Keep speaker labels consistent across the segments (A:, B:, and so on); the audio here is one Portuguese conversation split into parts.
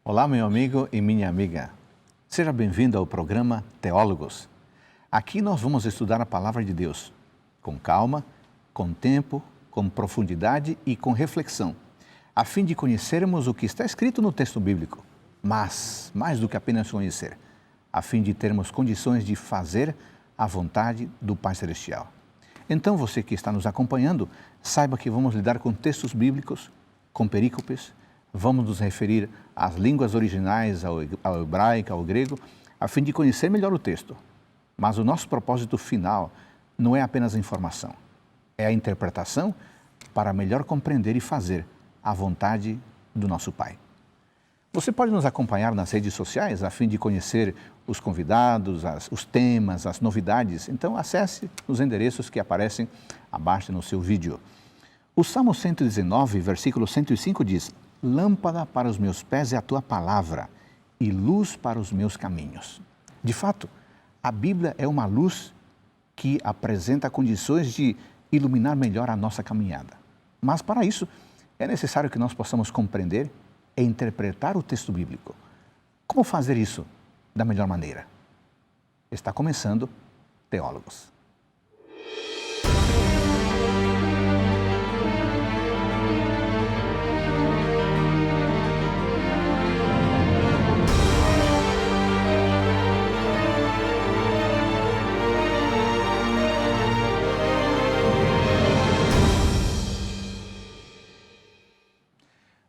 A: Olá, meu amigo e minha amiga. Seja bem-vindo ao programa Teólogos. Aqui nós vamos estudar a Palavra de Deus com calma, com tempo, com profundidade e com reflexão, a fim de conhecermos o que está escrito no texto bíblico, mas, mais do que apenas conhecer, a fim de termos condições de fazer a vontade do Pai Celestial. Então, você que está nos acompanhando, saiba que vamos lidar com textos bíblicos, com perícopes, vamos nos referir às línguas originais, ao hebraico, ao grego, a fim de conhecer melhor o texto. Mas o nosso propósito final não é apenas a informação, é a interpretação para melhor compreender e fazer a vontade do nosso Pai. Você pode nos acompanhar nas redes sociais a fim de conhecer os convidados, os temas, as novidades. Então acesse os endereços que aparecem abaixo no seu vídeo. O Salmo 119, versículo 105 diz: "Lâmpada para os meus pés é a tua palavra e luz para os meus caminhos." De fato, a Bíblia é uma luz que apresenta condições de iluminar melhor a nossa caminhada. Mas para isso, é necessário que nós possamos compreender e interpretar o texto bíblico. Como fazer isso da melhor maneira? Está começando Teólogos.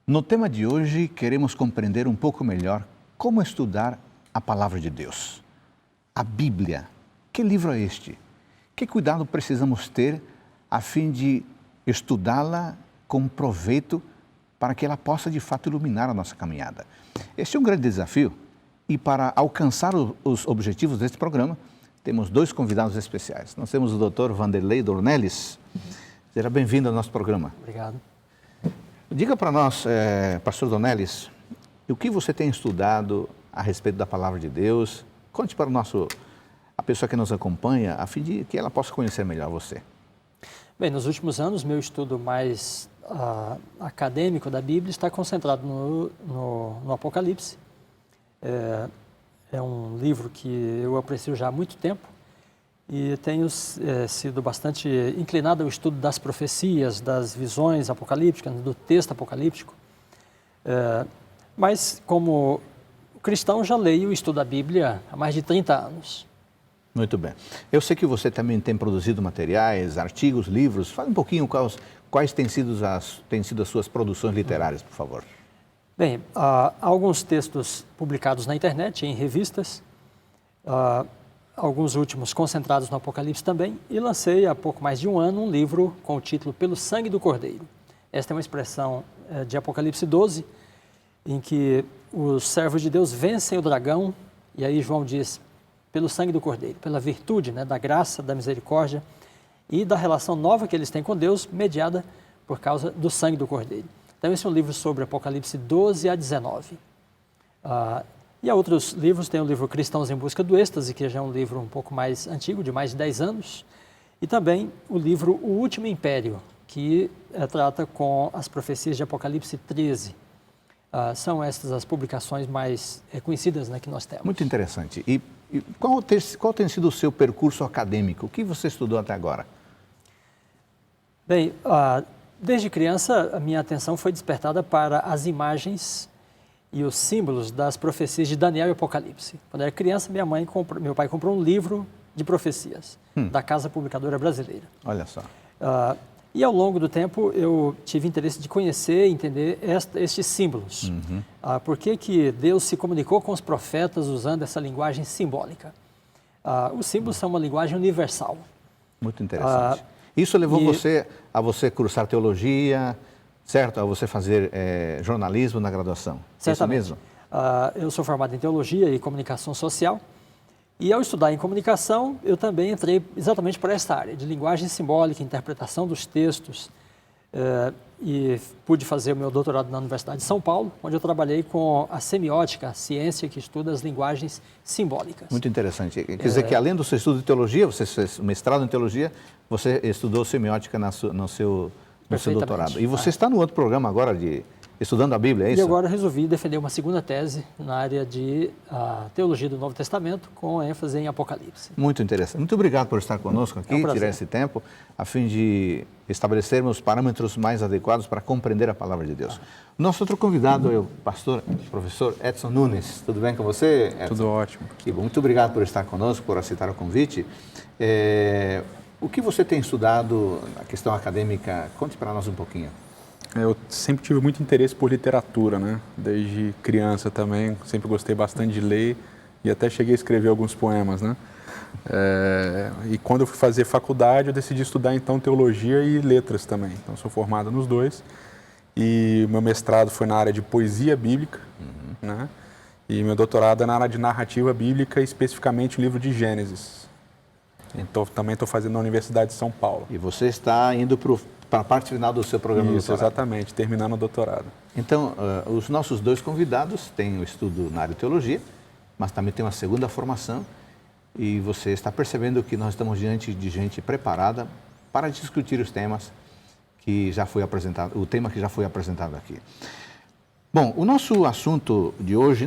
A: No tema de hoje, queremos compreender um pouco melhor como estudar a Palavra de Deus. A Bíblia. Que livro é este? Que cuidado precisamos ter a fim de estudá-la com proveito para que ela possa, de fato, iluminar a nossa caminhada? Este é um grande desafio e para alcançar os objetivos deste programa, temos dois convidados especiais. Nós temos o Dr. Vanderlei Dornelles. Seja bem-vindo ao nosso programa.
B: Obrigado.
A: Diga para nós, pastor Dornelles, o que você tem estudado a respeito da Palavra de Deus? Conte para a pessoa que nos acompanha, a fim de que ela possa conhecer melhor você.
B: Bem, nos últimos anos, meu estudo mais acadêmico da Bíblia está concentrado no Apocalipse. É um livro que eu aprecio já há muito tempo e tenho sido bastante inclinado ao estudo das profecias, das visões apocalípticas, do texto apocalíptico. Mas, como cristão, já leio e estudo a Bíblia há mais de 30 anos.
A: Muito bem. Eu sei que você também tem produzido materiais, artigos, livros. Fale um pouquinho quais têm sido as suas produções literárias, por favor.
B: Bem, há alguns textos publicados na internet, em revistas, alguns últimos concentrados no Apocalipse também, e lancei há pouco mais de um ano um livro com o título Pelo Sangue do Cordeiro. Esta é uma expressão de Apocalipse 12, em que os servos de Deus vencem o dragão, e aí João diz, pelo sangue do Cordeiro, pela virtude, da graça, da misericórdia e da relação nova que eles têm com Deus, mediada por causa do sangue do Cordeiro. Então esse é um livro sobre Apocalipse 12 a 19. E há outros livros, tem o livro Cristãos em Busca do Êxtase, que já é um livro um pouco mais antigo, de mais de 10 anos, e também o livro O Último Império, que trata com as profecias de Apocalipse 13. São estas as publicações mais conhecidas que nós temos.
A: Muito interessante. E qual tem sido o seu percurso acadêmico? O que você estudou até agora?
B: Bem, desde criança a minha atenção foi despertada para as imagens e os símbolos das profecias de Daniel e Apocalipse. Quando eu era criança, meu pai comprou um livro de profecias da Casa Publicadora Brasileira.
A: Olha só.
B: E ao longo do tempo eu tive interesse de conhecer e entender estes símbolos. Por que Deus se comunicou com os profetas usando essa linguagem simbólica? Os símbolos são uma linguagem universal.
A: Muito interessante. Isso levou a você cursar teologia, certo? A você fazer jornalismo na graduação.
B: Certamente.
A: Isso mesmo?
B: Eu sou formado em teologia e comunicação social. E ao estudar em comunicação, eu também entrei exatamente para esta área de linguagem simbólica, interpretação dos textos. E pude fazer o meu doutorado na Universidade de São Paulo, onde eu trabalhei com a semiótica, a ciência que estuda as linguagens simbólicas.
A: Muito interessante. Quer dizer que além do seu estudo de teologia, você fez mestrado em teologia, você estudou semiótica no seu doutorado. E você está no outro programa agora estudando a Bíblia, é isso?
B: E agora resolvi defender uma segunda tese na área de teologia do Novo Testamento, com ênfase em Apocalipse.
A: Muito interessante. Muito obrigado por estar conosco aqui, tirar esse tempo, a fim de estabelecermos parâmetros mais adequados para compreender a palavra de Deus. Nosso outro convidado é o professor Edson Nunes. Tudo bem com você, Edson?
C: Tudo ótimo.
A: Que bom. Muito obrigado por estar conosco, por aceitar o convite. O que você tem estudado na questão acadêmica? Conte para nós um pouquinho.
C: Eu sempre tive muito interesse por literatura, né? Desde criança também, sempre gostei bastante de ler e até cheguei a escrever alguns poemas, né? E quando eu fui fazer faculdade, eu decidi estudar então teologia e letras também. Então, sou formado nos dois. E meu mestrado foi na área de poesia bíblica, né? E meu doutorado é na área de narrativa bíblica, especificamente o livro de Gênesis. Então, também estou fazendo na Universidade de São Paulo.
A: E você está indo para a parte final do seu programa de doutorado?
C: Exatamente, terminando o doutorado.
A: Então, os nossos dois convidados têm o estudo na área de teologia, mas também têm uma segunda formação, e você está percebendo que nós estamos diante de gente preparada para discutir os temas que já foi apresentado, o tema que já foi apresentado aqui. Bom, o nosso assunto de hoje,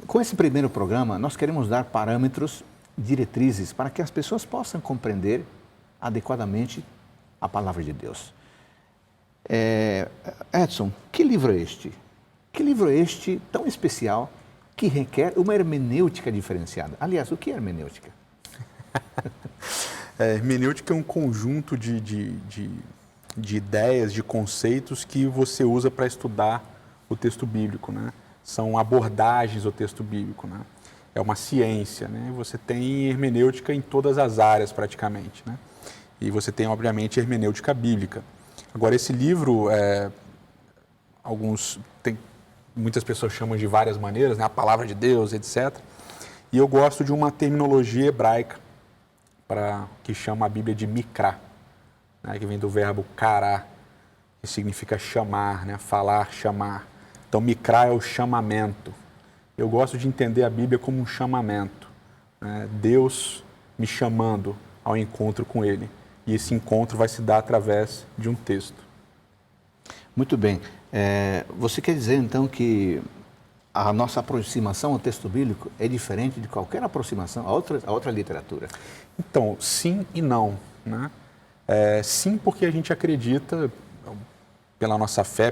A: com esse primeiro programa, nós queremos dar parâmetros, diretrizes, para que as pessoas possam compreender adequadamente a palavra de Deus. Edson, que livro é este? Que livro é este tão especial que requer uma hermenêutica diferenciada? Aliás, o que é hermenêutica?
C: Hermenêutica é um conjunto de ideias, de conceitos que você usa para estudar o texto bíblico, né? São abordagens ao texto bíblico, né? É uma ciência, né? Você tem hermenêutica em todas as áreas praticamente, né? E você tem, obviamente, hermenêutica bíblica. Agora, esse livro, muitas pessoas chamam de várias maneiras, né? A palavra de Deus, etc. E eu gosto de uma terminologia hebraica que chama a Bíblia de Mikra, né? Que vem do verbo kará, que significa chamar, né? Falar, chamar. Então, Mikra é o chamamento. Eu gosto de entender a Bíblia como um chamamento, né? Deus me chamando ao encontro com Ele. E esse encontro vai se dar através de um texto.
A: Muito bem. Você quer dizer, então, que a nossa aproximação ao texto bíblico é diferente de qualquer aproximação a outra literatura?
C: Então, sim e não, né? Sim, porque a gente acredita, pela nossa fé,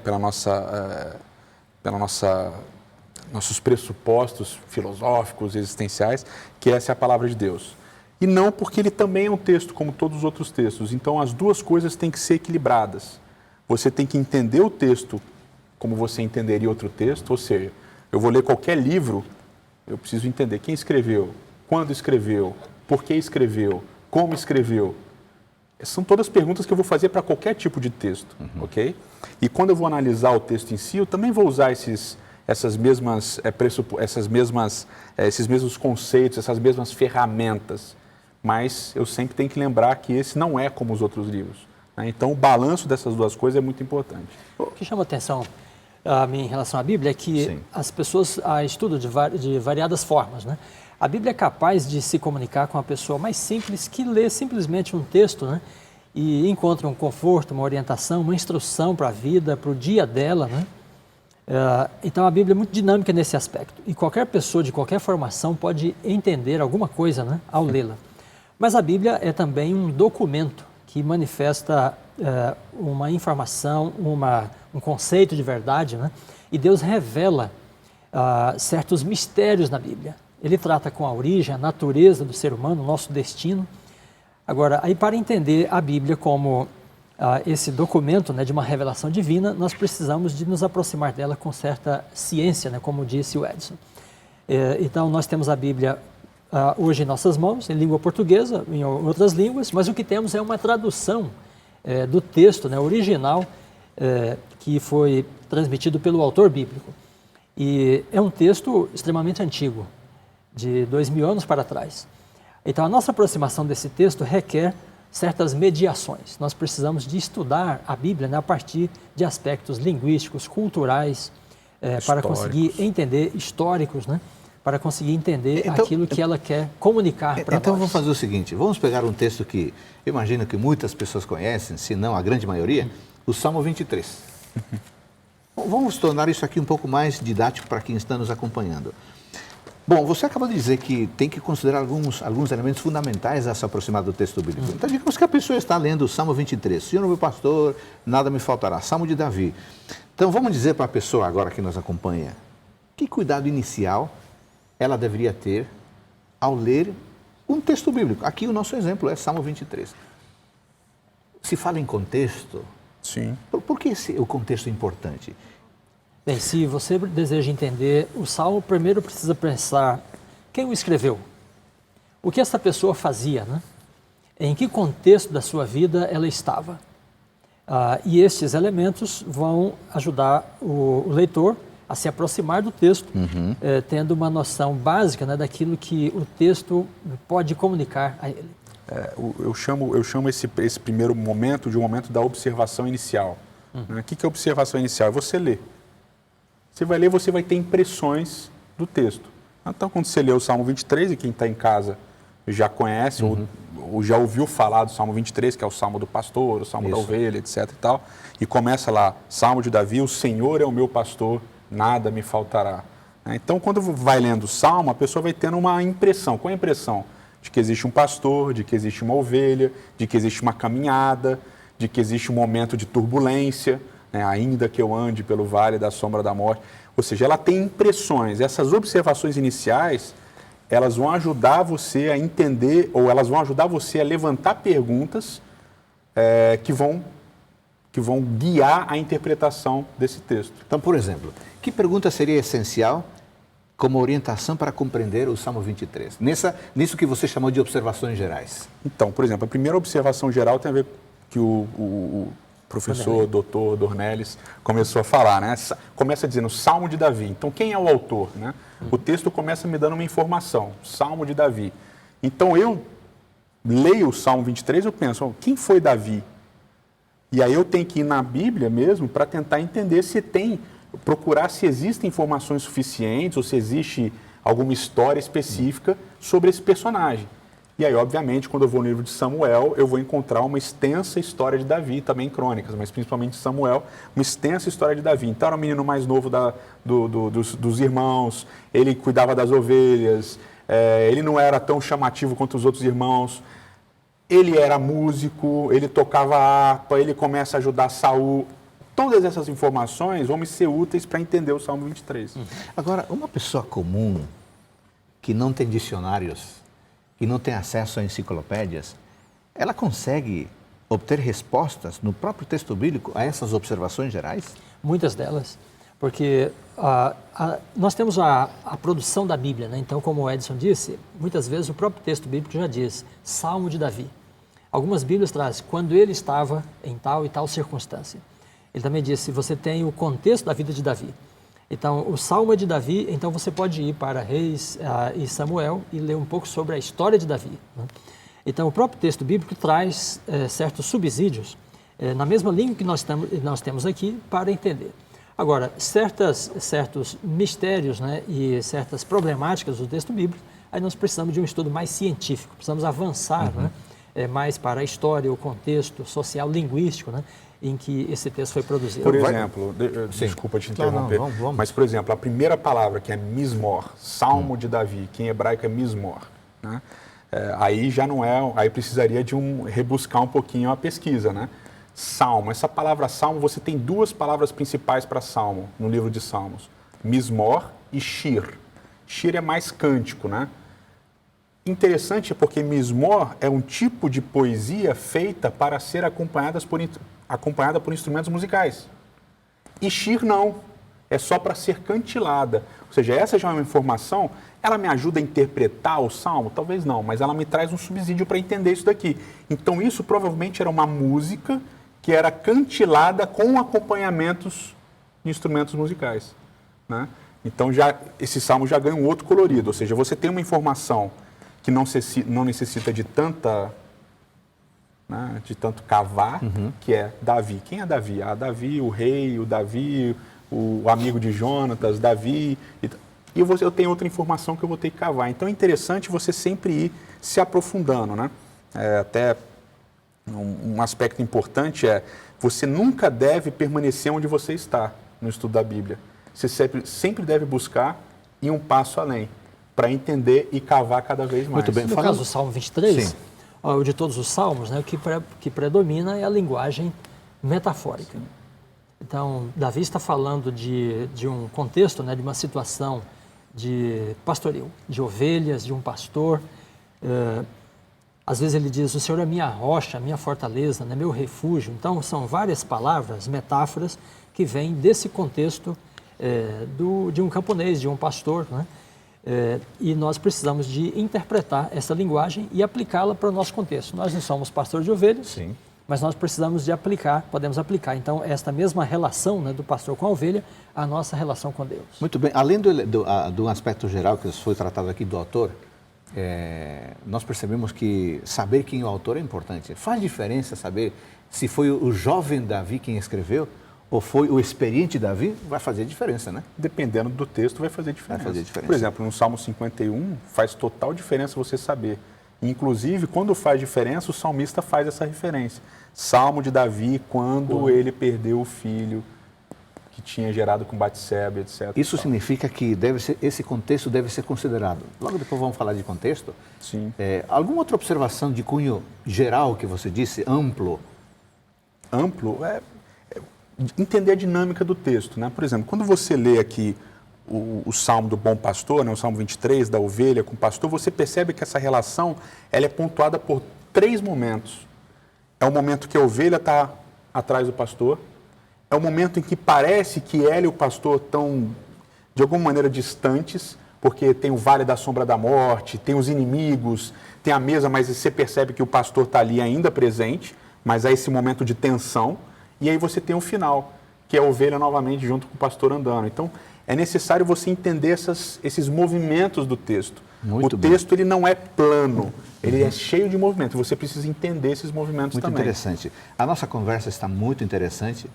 C: nossos pressupostos filosóficos, existenciais, que essa é a palavra de Deus. E não porque ele também é um texto, como todos os outros textos. Então, as duas coisas têm que ser equilibradas. Você tem que entender o texto como você entenderia outro texto, ou seja, eu vou ler qualquer livro, eu preciso entender quem escreveu, quando escreveu, por que escreveu, como escreveu. São todas perguntas que eu vou fazer para qualquer tipo de texto, ok? E quando eu vou analisar o texto em si, eu também vou usar esses mesmos conceitos, essas mesmas ferramentas. Mas eu sempre tenho que lembrar que esse não é como os outros livros, né? Então, o balanço dessas duas coisas é muito importante.
B: O que chama atenção a mim em relação à Bíblia é que
A: Sim.
B: as pessoas a estudam de variadas formas, né? A Bíblia é capaz de se comunicar com a pessoa mais simples que lê simplesmente um texto, né? E encontra um conforto, uma orientação, uma instrução para a vida, para o dia dela, né? Então, a Bíblia é muito dinâmica nesse aspecto. E qualquer pessoa de qualquer formação pode entender alguma coisa, né, ao lê-la. Mas a Bíblia é também um documento que manifesta uma informação, um conceito de verdade, né? E Deus revela certos mistérios na Bíblia. Ele trata com a origem, a natureza do ser humano, o nosso destino. Agora, aí para entender a Bíblia como esse documento, né, de uma revelação divina, nós precisamos de nos aproximar dela com certa ciência, né, como disse o Edson. Então, nós temos a Bíblia hoje em nossas mãos, em língua portuguesa, em outras línguas, mas o que temos é uma tradução do texto, né, original, que foi transmitido pelo autor bíblico. E é um texto extremamente antigo, de 2000 anos para trás. Então, a nossa aproximação desse texto requer certas mediações. Nós precisamos de estudar a Bíblia, né, a partir de aspectos linguísticos, culturais, para conseguir entender, históricos, né, para conseguir entender aquilo que ela quer comunicar para nós.
A: Então, vamos fazer o seguinte, vamos pegar um texto que eu imagino que muitas pessoas conhecem, se não a grande maioria, o Salmo 23. Vamos tornar isso aqui um pouco mais didático para quem está nos acompanhando. Bom, você acabou de dizer que tem que considerar alguns elementos fundamentais a se aproximar do texto bíblico. Então, digamos que a pessoa está lendo o Salmo 23. Senhor, meu pastor, nada me faltará. Salmo de Davi. Então, vamos dizer para a pessoa agora que nos acompanha, que cuidado inicial ela deveria ter ao ler um texto bíblico. Aqui o nosso exemplo é Salmo 23. Se fala em contexto,
C: Sim.
A: por que o contexto é importante?
B: Bem, se você deseja entender o Salmo, primeiro precisa pensar quem o escreveu, o que essa pessoa fazia, né? Em que contexto da sua vida ela estava. E estes elementos vão ajudar o leitor a se aproximar do texto, tendo uma noção básica, né, daquilo que o texto pode comunicar a ele.
C: Eu chamo esse primeiro momento de um momento da observação inicial. Né? O que é observação inicial? É você ler. Você vai ler, você vai ter impressões do texto. Então, quando você lê o Salmo 23, e quem está em casa já conhece ou já ouviu falar do Salmo 23, que é o Salmo do pastor, o Salmo da ovelha, etc. e tal, e começa lá, Salmo de Davi, o Senhor é o meu pastor, nada me faltará. Então, quando vai lendo o Salmo, a pessoa vai tendo uma impressão. Qual é a impressão? De que existe um pastor, de que existe uma ovelha, de que existe uma caminhada, de que existe um momento de turbulência, né? Ainda que eu ande pelo vale da sombra da morte. Ou seja, ela tem impressões. Essas observações iniciais, elas vão ajudar você a entender, ou elas vão ajudar você a levantar perguntas que vão guiar a interpretação desse texto.
A: Então, por exemplo, que pergunta seria essencial como orientação para compreender o Salmo 23? Nisso que você chamou de observações gerais.
C: Então, por exemplo, a primeira observação geral tem a ver que o professor, doutor Dornelles, começou a falar, né? Começa dizendo Salmo de Davi. Então, quem é o autor, né? O texto começa me dando uma informação, Salmo de Davi. Então, eu leio o Salmo 23 e eu penso, quem foi Davi? E aí eu tenho que ir na Bíblia mesmo para tentar entender procurar se existem informações suficientes ou se existe alguma história específica sobre esse personagem. E aí, obviamente, quando eu vou no livro de Samuel, eu vou encontrar uma extensa história de Davi, também em Crônicas, mas principalmente Samuel, uma extensa história de Davi. Então, era o menino mais novo dos irmãos, ele cuidava das ovelhas, ele não era tão chamativo quanto os outros irmãos, ele era músico, ele tocava harpa, ele começa a ajudar Saul. Todas essas informações vão me ser úteis para entender o Salmo 23.
A: Agora, uma pessoa comum que não tem dicionários, que não tem acesso a enciclopédias, ela consegue obter respostas no próprio texto bíblico a essas observações gerais?
B: Muitas delas, porque nós temos a produção da Bíblia, né? Então, como o Edson disse, muitas vezes o próprio texto bíblico já diz Salmo de Davi. Algumas Bíblias trazem quando ele estava em tal e tal circunstância. Ele também disse, você tem o contexto da vida de Davi. Então, o Salmo é de Davi, então você pode ir para Reis e Samuel e ler um pouco sobre a história de Davi, né? Então, o próprio texto bíblico traz certos subsídios, na mesma língua que nós temos aqui, para entender. Agora, certos mistérios, né, e certas problemáticas do texto bíblico, aí nós precisamos de um estudo mais científico, precisamos avançar, né, mais para a história, o contexto social, linguístico, né, em que esse texto foi produzido.
C: Por exemplo, desculpa te interromper, vamos. Mas, por exemplo, a primeira palavra, que é Mismor, Salmo de Davi, que em hebraico é Mismor, né? Aí já não é, aí precisaria de rebuscar um pouquinho a pesquisa, né? Salmo, essa palavra salmo, você tem duas palavras principais para salmo no livro de Salmos, Mismor e Shir. Shir é mais cântico, né? Interessante porque Mismor é um tipo de poesia feita para ser acompanhada por instrumentos musicais. E Shir não, é só para ser cantilada. Ou seja, essa já é uma informação, ela me ajuda a interpretar o salmo? Talvez não, mas ela me traz um subsídio para entender isso daqui. Então isso provavelmente era uma música que era cantilada com acompanhamentos de instrumentos musicais, né? Então esse salmo já ganha um outro colorido, ou seja, você tem uma informação que não necessita de tanta... né, de tanto cavar, que é Davi. Quem é Davi? Davi, o rei, o Davi, o amigo de Jonatas, Davi. E eu tenho outra informação que eu vou ter que cavar. Então é interessante você sempre ir se aprofundando, né? Até um aspecto importante você nunca deve permanecer onde você está. no estudo da Bíblia. Você sempre deve buscar ir um passo além, para entender e cavar cada vez mais.
B: Muito bem. No caso do Salmo 23, o de todos os salmos, né, o que predomina é a linguagem metafórica. Sim. Então, Davi está falando de um contexto, né, de uma situação de pastoril, de ovelhas, de um pastor. Às vezes ele diz, o Senhor é minha rocha, minha fortaleza, né, meu refúgio. Então, são várias palavras, metáforas, que vêm desse contexto de um camponês, de um pastor, né? E nós precisamos de interpretar essa linguagem e aplicá-la para o nosso contexto. Nós não somos pastores de ovelhas, sim, mas nós precisamos de podemos aplicar, então, esta mesma relação, né, do pastor com a ovelha, a nossa relação com Deus.
A: Muito bem. Além do aspecto geral que foi tratado aqui do autor, nós percebemos que saber quem é o autor é importante. Faz diferença saber se foi o jovem Davi quem escreveu ou foi o experiente Davi? Vai fazer diferença, né?
C: Dependendo do texto, vai fazer diferença.
A: Vai fazer diferença.
C: Por exemplo, no Salmo 51, faz total diferença você saber. Inclusive, quando faz diferença, o salmista faz essa referência. Salmo de Davi, quando ele perdeu o filho que tinha gerado com Batseba, etc.
A: Isso significa que esse contexto deve ser considerado. Logo depois vamos falar de contexto.
C: Sim.
A: Alguma outra observação de cunho geral que você disse, amplo?
C: Amplo entender a dinâmica do texto, né? Por exemplo, quando você lê aqui o Salmo do Bom Pastor, né, o Salmo 23, da ovelha com o pastor, você percebe que essa relação ela é pontuada por 3 momentos. É o momento que a ovelha está atrás do pastor, é o momento em que parece que ela e o pastor estão, de alguma maneira, distantes, porque tem o vale da sombra da morte, tem os inimigos, tem a mesa, mas você percebe que o pastor está ali ainda presente, mas há esse momento de tensão. E aí você tem o final, que é a ovelha novamente junto com o pastor andando. Então, é necessário você entender esses movimentos do texto. O texto ele não é plano, ele é cheio de movimento. Você precisa entender esses movimentos também.
A: Muito interessante. A nossa conversa está muito interessante,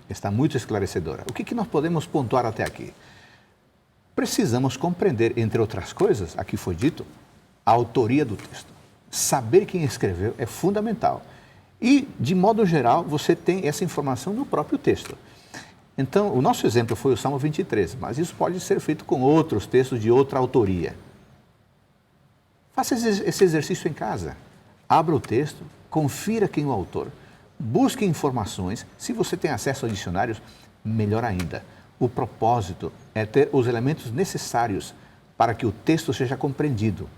A: está muito esclarecedora. O que nós podemos pontuar até aqui? Precisamos compreender, entre outras coisas, aqui foi dito, a autoria do texto. Saber quem escreveu é fundamental. E, de modo geral, você tem essa informação no próprio texto. Então, o nosso exemplo foi o Salmo 23, mas isso pode ser feito com outros textos de outra autoria. Faça esse exercício em casa. Abra o texto, confira quem é o autor, busque informações. Se você tem acesso a dicionários, melhor ainda. O propósito é ter os elementos necessários para que o texto seja compreendido.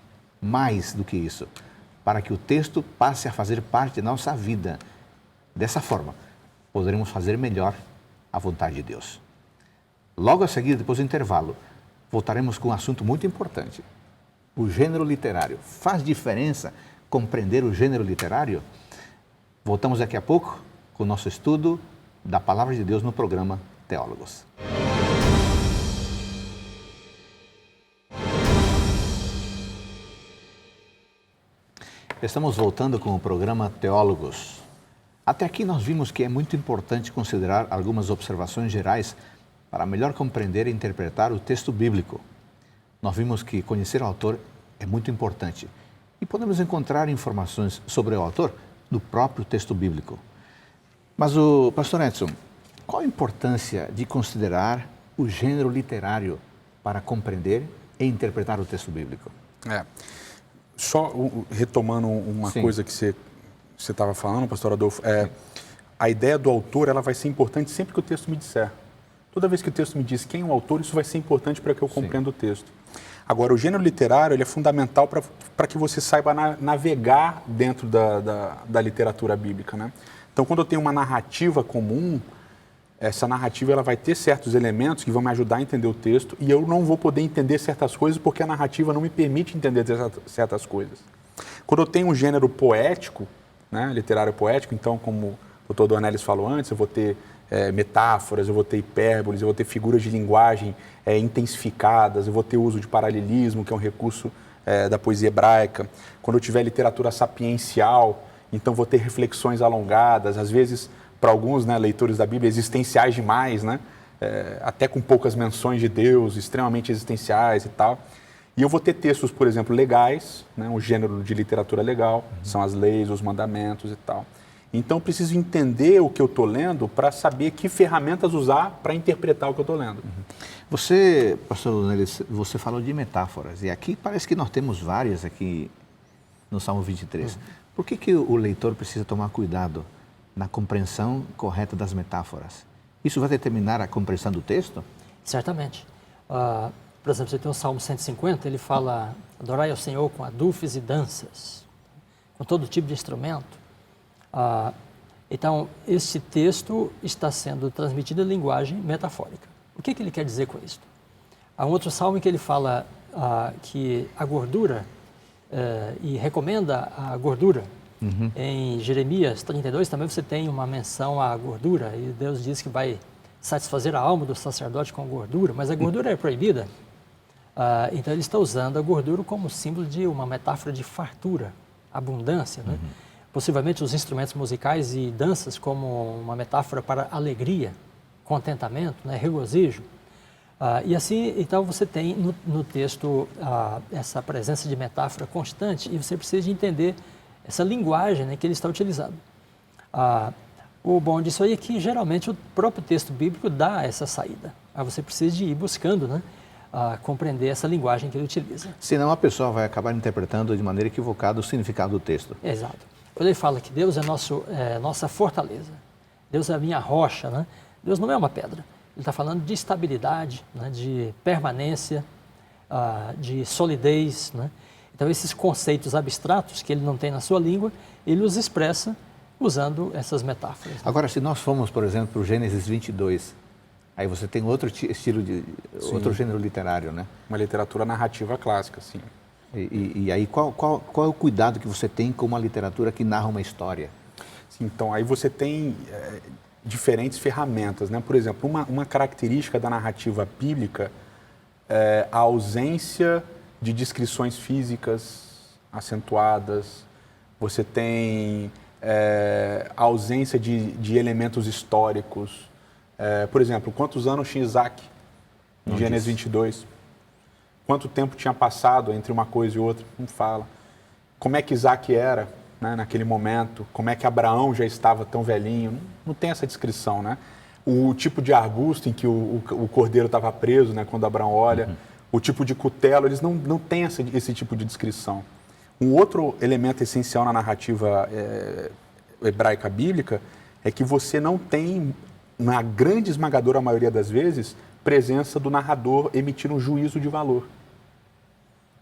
A: Mais do que isso, para que o texto passe a fazer parte da nossa vida. Dessa forma, poderemos fazer melhor a vontade de Deus. Logo a seguir, depois do intervalo, voltaremos com um assunto muito importante. O gênero literário. Faz diferença compreender o gênero literário? Voltamos daqui a pouco com o nosso estudo da Palavra de Deus no programa Teólogos. Estamos voltando com o programa Teólogos. Até aqui nós vimos que é muito importante considerar algumas observações gerais para melhor compreender e interpretar o texto bíblico. Nós vimos que conhecer o autor é muito importante e podemos encontrar informações sobre o autor no próprio texto bíblico. Mas o pastor Edson, qual a importância de considerar o gênero literário para compreender e interpretar o texto bíblico?
C: Só retomando uma coisa que você estava falando, pastor Adolfo, a ideia do autor ela vai ser importante sempre que o texto me disser. Toda vez que o texto me diz quem é o autor, isso vai ser importante para que eu compreenda o texto. Agora, o gênero literário ele é fundamental para que você saiba navegar dentro da literatura bíblica, né? Então, quando eu tenho uma narrativa comum, essa narrativa ela vai ter certos elementos que vão me ajudar a entender o texto e eu não vou poder entender certas coisas porque a narrativa não me permite entender certas coisas. Quando eu tenho um gênero poético, né, literário poético, então, como o Dr. Dornelles falou antes, eu vou ter metáforas, eu vou ter hipérboles, eu vou ter figuras de linguagem intensificadas, eu vou ter uso de paralelismo, que é um recurso da poesia hebraica. Quando eu tiver literatura sapiencial, então vou ter reflexões alongadas, às vezes, para alguns, né, leitores da Bíblia, existenciais demais, né, até com poucas menções de Deus, extremamente existenciais e tal. E eu vou ter textos, por exemplo, legais, né, um gênero de literatura legal, são as leis, os mandamentos e tal. Então, eu preciso entender o que eu estou lendo para saber que ferramentas usar para interpretar o que eu estou lendo.
A: Você, pastor Lunelis, você falou de metáforas, e aqui parece que nós temos várias aqui no Salmo 23. Por que o leitor precisa tomar cuidado na compreensão correta das metáforas? Isso vai determinar a compreensão do texto?
B: Certamente. Por exemplo, você tem o Salmo 150, ele fala: adorai ao Senhor com adufes e danças, com todo tipo de instrumento. Então, esse texto está sendo transmitido em linguagem metafórica. O que ele quer dizer com isso? Há um outro salmo em que ele fala que a gordura, e recomenda a gordura. Em Jeremias 32 também você tem uma menção à gordura, e Deus diz que vai satisfazer a alma do sacerdote com gordura, mas a gordura é proibida. Então ele está usando a gordura como símbolo de uma metáfora de fartura, abundância, né? Possivelmente os instrumentos musicais e danças como uma metáfora para alegria, contentamento, né? Regozijo. E assim, então você tem no texto essa presença de metáfora constante, e você precisa de entender essa linguagem, né, que ele está utilizando. O bom disso aí é que geralmente o próprio texto bíblico dá essa saída. Você precisa de ir buscando, né, compreender essa linguagem que ele utiliza.
A: Senão a pessoa vai acabar interpretando de maneira equivocada o significado do texto.
B: Exato. Quando ele fala que Deus é nossa fortaleza, Deus é a minha rocha, né? Deus não é uma pedra. Ele está falando de estabilidade, né? De permanência, de solidez, né? Então, esses conceitos abstratos que ele não tem na sua língua, ele os expressa usando essas metáforas. Né?
A: Agora, se nós formos, por exemplo, para o Gênesis 22, aí você tem outro estilo outro gênero literário, né?
C: Uma literatura narrativa clássica, sim.
A: E aí, qual é o cuidado que você tem com uma literatura que narra uma história?
C: Sim, então, aí você tem diferentes ferramentas, né? Por exemplo, uma característica da narrativa bíblica é a ausência de descrições físicas acentuadas. Você tem a ausência de elementos históricos. Por exemplo, quantos anos tinha Isaac em Gênesis 22? Quanto tempo tinha passado entre uma coisa e outra? Não fala. Como é que Isaac era, né, naquele momento? Como é que Abraão já estava tão velhinho? Não tem essa descrição, né? O tipo de arbusto em que o cordeiro estava preso, né, quando Abraão olha, o tipo de cutelo, eles não têm esse tipo de descrição. Um outro elemento essencial na narrativa hebraica bíblica é que você não tem, na grande esmagadora maioria das vezes, presença do narrador emitindo um juízo de valor.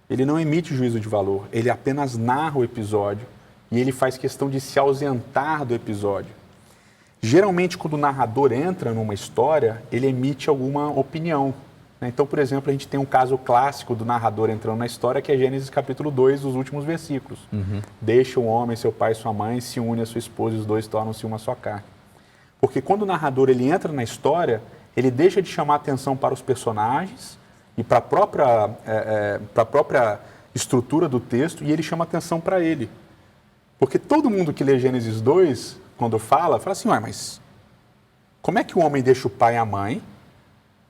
C: Ele não emite juízo de valor, ele apenas narra o episódio e ele faz questão de se ausentar do episódio. Geralmente, quando o narrador entra numa história, ele emite alguma opinião. Então, por exemplo, a gente tem um caso clássico do narrador entrando na história, que é Gênesis capítulo 2, os últimos versículos. Deixa o homem, seu pai e sua mãe, se une a sua esposa e os dois tornam-se uma só carne. Porque quando o narrador ele entra na história, ele deixa de chamar atenção para os personagens e para a própria estrutura do texto, e ele chama atenção para ele. Porque todo mundo que lê Gênesis 2, quando fala assim, mas como é que o homem deixa o pai e a mãe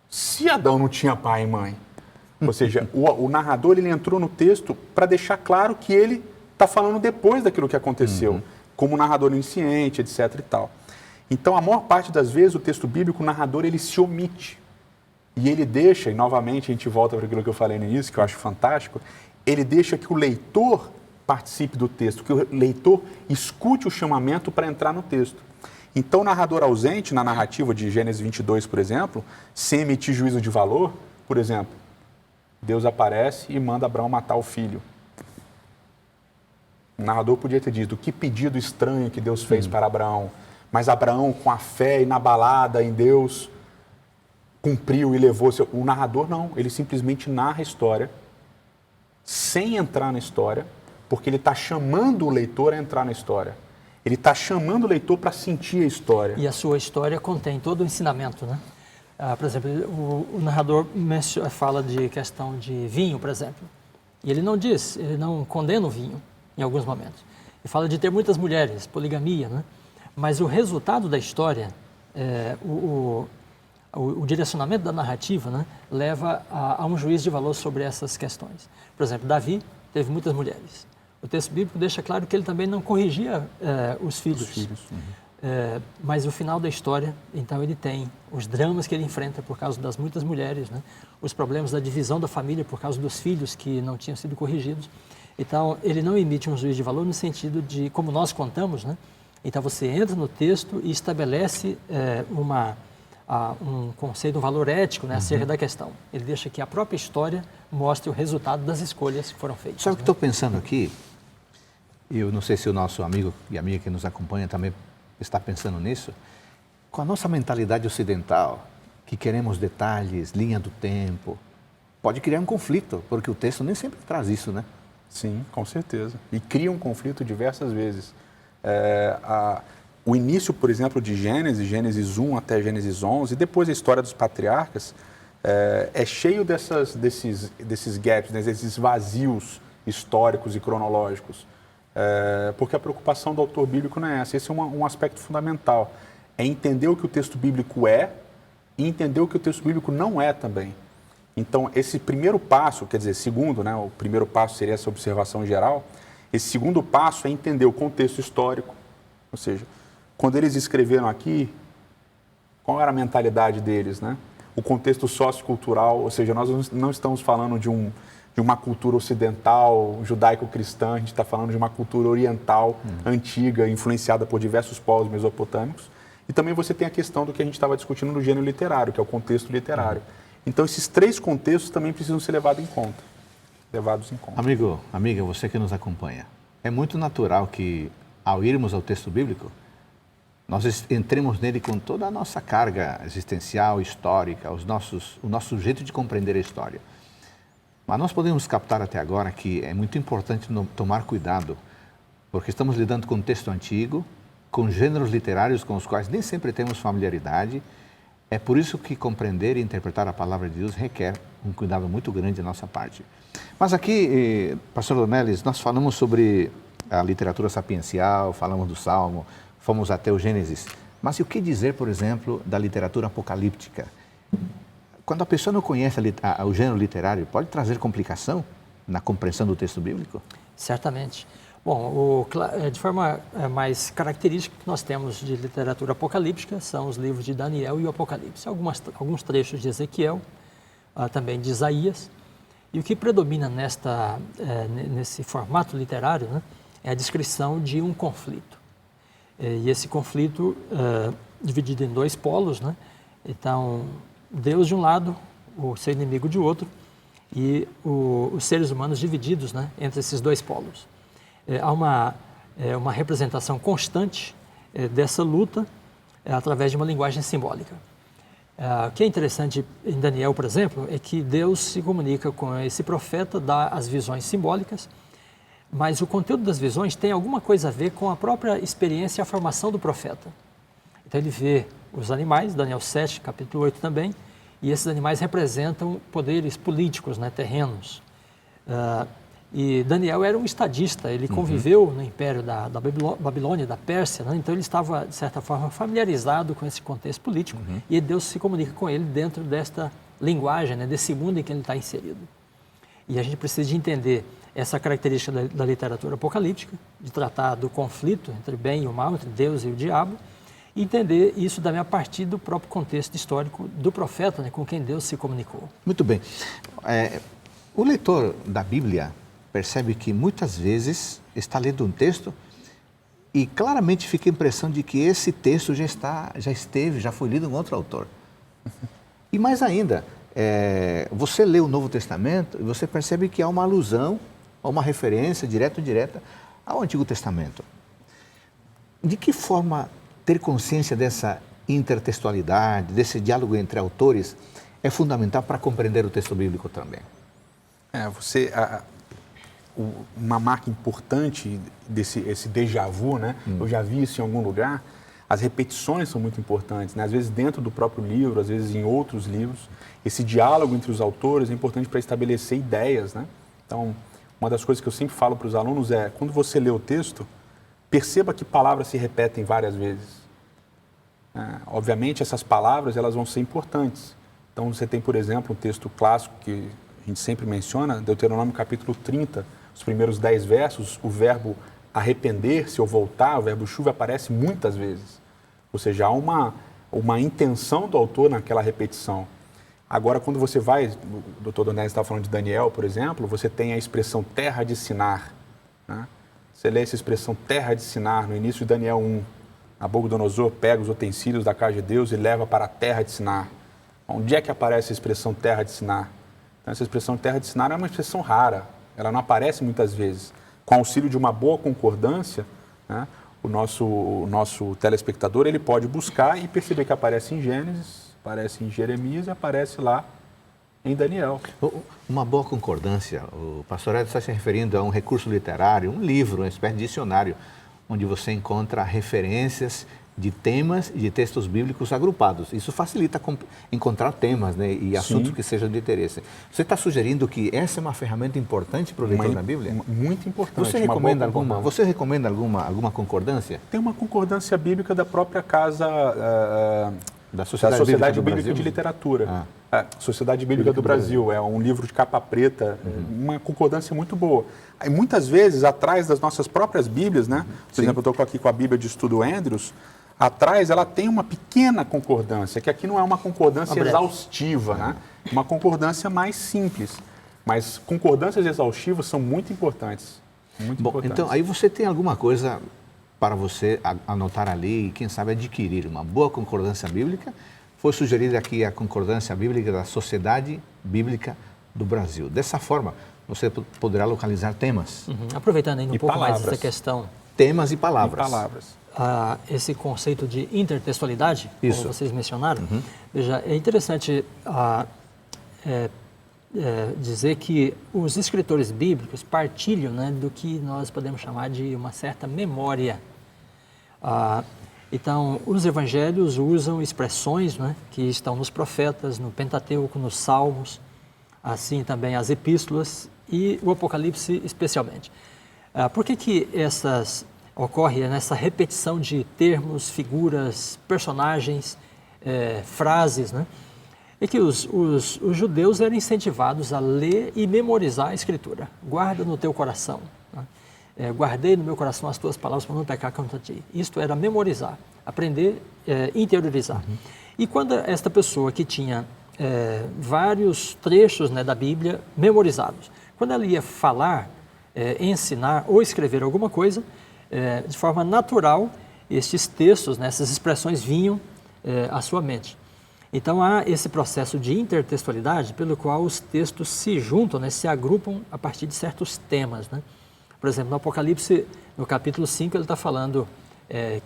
C: se Adão não tinha pai e mãe? Ou seja, o narrador ele entrou no texto para deixar claro que ele está falando depois daquilo que aconteceu, como narrador onisciente, etc. e tal. Então, a maior parte das vezes, o texto bíblico, o narrador, ele se omite. E ele deixa, e novamente a gente volta para aquilo que eu falei no início, que eu acho fantástico, ele deixa que o leitor participe do texto, que o leitor escute o chamamento para entrar no texto. Então, o narrador ausente, na narrativa de Gênesis 22, por exemplo, sem emitir juízo de valor, por exemplo, Deus aparece e manda Abraão matar o filho. O narrador podia ter dito, que pedido estranho que Deus fez para Abraão. Mas Abraão, com a fé inabalada em Deus, cumpriu e levou seu... O narrador não, ele simplesmente narra a história, sem entrar na história, porque ele está chamando o leitor a entrar na história. Ele está chamando o leitor para sentir a história.
B: E a sua história contém todo o ensinamento, né? Por exemplo, o narrador fala de questão de vinho, por exemplo. E ele não condena o vinho em alguns momentos. Ele fala de ter muitas mulheres, poligamia, né? Mas o resultado da história, o direcionamento da narrativa, né, leva a um juízo de valor sobre essas questões. Por exemplo, Davi teve muitas mulheres. O texto bíblico deixa claro que ele também não corrigia os filhos. Mas o final da história, então, ele tem os dramas que ele enfrenta por causa das muitas mulheres, né? Os problemas da divisão da família por causa dos filhos que não tinham sido corrigidos. Então, ele não emite um juízo de valor no sentido de, como nós contamos, né? Então, você entra no texto e estabelece um conceito, um valor ético, né, acerca da questão. Ele deixa que a própria história mostre o resultado das escolhas que foram feitas.
A: Sabe o que estou pensando aqui? Eu não sei se o nosso amigo e amiga que nos acompanha também está pensando nisso. Com a nossa mentalidade ocidental, que queremos detalhes, linha do tempo, pode criar um conflito, porque o texto nem sempre traz isso, né?
C: Sim, com certeza. E cria um conflito diversas vezes. O início, por exemplo, de Gênesis 1 até Gênesis 11, e depois a história dos patriarcas, é cheio desses gaps, né, desses vazios históricos e cronológicos. Porque a preocupação do autor bíblico não é essa. Esse é um aspecto fundamental. É entender o que o texto bíblico é e entender o que o texto bíblico não é também. Então, esse primeiro passo, quer dizer, segundo, né, o primeiro passo seria essa observação geral, esse segundo passo é entender o contexto histórico, ou seja, quando eles escreveram aqui, qual era a mentalidade deles, né? O contexto sociocultural, ou seja, nós não estamos falando de uma cultura ocidental, judaico-cristã, a gente está falando de uma cultura oriental, antiga, influenciada por diversos povos mesopotâmicos. E também você tem a questão do que a gente estava discutindo no gênero literário, que é o contexto literário. Então, esses três contextos também precisam ser levados em conta.
A: Amigo, amiga, você que nos acompanha, é muito natural que, ao irmos ao texto bíblico, nós entremos nele com toda a nossa carga existencial, histórica, o nosso jeito de compreender a história. Mas nós podemos captar até agora que é muito importante tomar cuidado, porque estamos lidando com um texto antigo, com gêneros literários com os quais nem sempre temos familiaridade. É por isso que compreender e interpretar a palavra de Deus requer um cuidado muito grande da nossa parte. Mas aqui, pastor Dornelles, nós falamos sobre a literatura sapiencial, falamos do Salmo, fomos até o Gênesis. Mas e o que dizer, por exemplo, da literatura apocalíptica? Quando a pessoa não conhece o gênero literário, pode trazer complicação na compreensão do texto bíblico?
B: Certamente. Bom, de forma mais característica que nós temos de literatura apocalíptica são os livros de Daniel e o Apocalipse, alguns trechos de Ezequiel, também de Isaías. E o que predomina nesse formato literário, né, é a descrição de um conflito. E esse conflito dividido em dois polos, né? Então, Deus de um lado, o seu inimigo de outro, e os seres humanos divididos, né, entre esses dois polos. Há uma representação constante dessa luta através de uma linguagem simbólica. O que é interessante em Daniel, por exemplo, é que Deus se comunica com esse profeta, dá as visões simbólicas, mas o conteúdo das visões tem alguma coisa a ver com a própria experiência e a formação do profeta. Então ele vê os animais, Daniel 7, capítulo 8 também, e esses animais representam poderes políticos, né, terrenos. E Daniel era um estadista, ele conviveu no império da Babilônia, da Pérsia, né? Então ele estava, de certa forma, familiarizado com esse contexto político e Deus se comunica com ele dentro desta linguagem, né, desse mundo em que ele está inserido. E a gente precisa de entender essa característica da literatura apocalíptica, de tratar do conflito entre o bem e o mal, entre Deus e o diabo, e entender isso também a partir do próprio contexto histórico do profeta, né, com quem Deus se comunicou.
A: Muito bem. O leitor da Bíblia percebe que muitas vezes está lendo um texto e claramente fica a impressão de que esse texto já foi lido em outro autor. E mais ainda, você lê o Novo Testamento e você percebe que há uma alusão, uma referência direta ou indireta ao Antigo Testamento. De que forma ter consciência dessa intertextualidade, desse diálogo entre autores, é fundamental para compreender o texto bíblico também?
C: Uma marca importante esse déjà vu, né? Eu já vi isso em algum lugar. As repetições são muito importantes, né? Às vezes dentro do próprio livro, às vezes em outros livros. Esse diálogo entre os autores é importante para estabelecer ideias, né? Então, uma das coisas que eu sempre falo para os alunos é, quando você lê o texto, perceba que palavras se repetem várias vezes. Obviamente, essas palavras elas vão ser importantes. Então, você tem, por exemplo, um texto clássico que a gente sempre menciona, Deuteronômio capítulo 30, os primeiros 10 versos, o verbo arrepender-se ou voltar, o verbo chuva, aparece muitas vezes. Ou seja, há uma intenção do autor naquela repetição. Agora, quando você vai, o doutor Donés estava falando de Daniel, por exemplo, você tem a expressão terra de Sinar. Né? Você lê essa expressão terra de Sinar no início de Daniel 1. Nabucodonosor pega os utensílios da casa de Deus e leva para a terra de Sinar. Onde é que aparece a expressão terra de Sinar? Então, essa expressão terra de Sinar é uma expressão rara, ela não aparece muitas vezes. Com auxílio de uma boa concordância, né, o nosso telespectador ele pode buscar e perceber que aparece em Gênesis, aparece em Jeremias e aparece lá em Daniel.
A: Uma boa concordância, o pastor Edson está se referindo a um recurso literário, um livro, uma espécie de dicionário, onde você encontra referências de temas e de textos bíblicos agrupados. Isso facilita encontrar temas, né, e assuntos que sejam de interesse. Você está sugerindo que essa é uma ferramenta importante para o leitor da Bíblia?
C: Muito importante.
A: Você recomenda alguma concordância?
C: Tem uma concordância bíblica da própria casa
A: da Sociedade
C: Bíblica de Literatura. Sociedade Bíblica do Brasil. É um livro de capa preta, uma concordância muito boa. E muitas vezes, atrás das nossas próprias Bíblias, né? Por exemplo, eu estou aqui com a Bíblia de Estudo Andrews, atrás ela tem uma pequena concordância, que aqui não é uma concordância exaustiva, né? Uma concordância mais simples. Mas concordâncias exaustivas são muito importantes.
A: Então, aí você tem alguma coisa para você anotar ali e, quem sabe, adquirir uma boa concordância bíblica. Foi sugerida aqui a concordância bíblica da Sociedade Bíblica do Brasil. Dessa forma, você poderá localizar temas.
B: Aproveitando ainda um pouco mais essa questão.
A: Temas e palavras.
B: Esse conceito de intertextualidade, como vocês mencionaram, veja, é interessante dizer que os escritores bíblicos partilham, né, do que nós podemos chamar de uma certa memória. Então, os evangelhos usam expressões, né, que estão nos profetas, no Pentateuco, nos Salmos, assim também as epístolas e o Apocalipse especialmente. Por que essas ocorre nessa repetição de termos, figuras, personagens, frases, né? É que os judeus eram incentivados a ler e memorizar a Escritura. Guarda no teu coração. Né? Guardei no meu coração as tuas palavras para não pecar contra ti. Isto era memorizar, aprender, interiorizar. E quando esta pessoa que tinha vários trechos, né, da Bíblia memorizados, quando ela ia falar, ensinar ou escrever alguma coisa, de forma natural, estes textos, né, essas expressões vinham à sua mente. Então, há esse processo de intertextualidade pelo qual os textos se juntam, né, se agrupam a partir de certos temas. Né? Por exemplo, no Apocalipse, no capítulo 5, ele está falando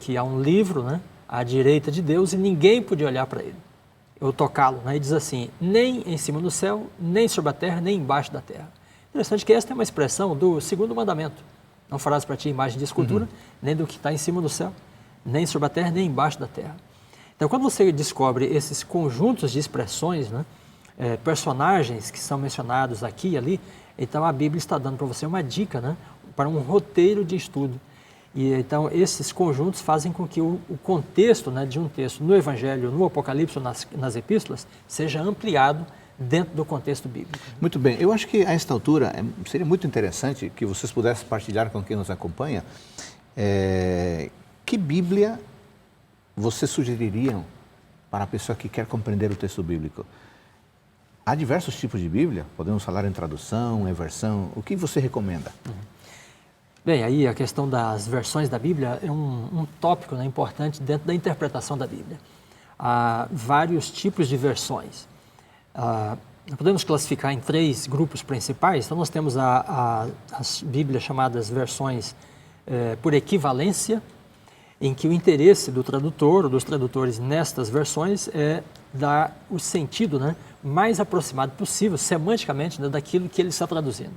B: que há um livro, né, à direita de Deus e ninguém podia olhar para ele, ou tocá-lo. Né? E diz assim, nem em cima do céu, nem sobre a terra, nem embaixo da terra. Interessante que esta é uma expressão do segundo mandamento. Não farás para ti imagem de escultura, nem do que está em cima do céu, nem sobre a terra, nem embaixo da terra. Então, quando você descobre esses conjuntos de expressões, né, personagens que são mencionados aqui e ali, então a Bíblia está dando para você uma dica, né, para um roteiro de estudo. E então esses conjuntos fazem com que o contexto, né, de um texto no Evangelho, no Apocalipse ou nas epístolas, seja ampliado dentro do contexto bíblico.
A: Muito bem. Eu acho que a esta altura seria muito interessante que vocês pudessem partilhar com quem nos acompanha que Bíblia vocês sugeririam para a pessoa que quer compreender o texto bíblico. Há diversos tipos de Bíblia, podemos falar em tradução, em versão, o que você recomenda?
B: Bem, aí a questão das versões da Bíblia é um tópico, né, importante dentro da interpretação da Bíblia. Há vários tipos de versões. Podemos classificar em 3 grupos principais. Então, nós temos as Bíblias chamadas versões por equivalência, em que o interesse do tradutor ou dos tradutores nestas versões é dar o sentido, né, mais aproximado possível, semanticamente, né, daquilo que ele está traduzindo.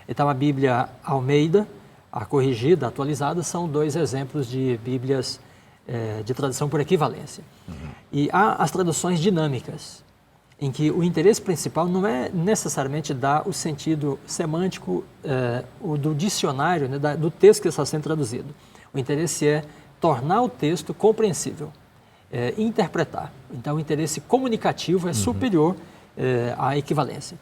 B: Então, a Bíblia Almeida, a corrigida, a atualizada, são 2 exemplos de Bíblias de tradução por equivalência. E há as traduções dinâmicas, em que o interesse principal não é necessariamente dar o sentido semântico do dicionário, né, do texto que está sendo traduzido. O interesse é tornar o texto compreensível, interpretar. Então, o interesse comunicativo é superior à equivalência.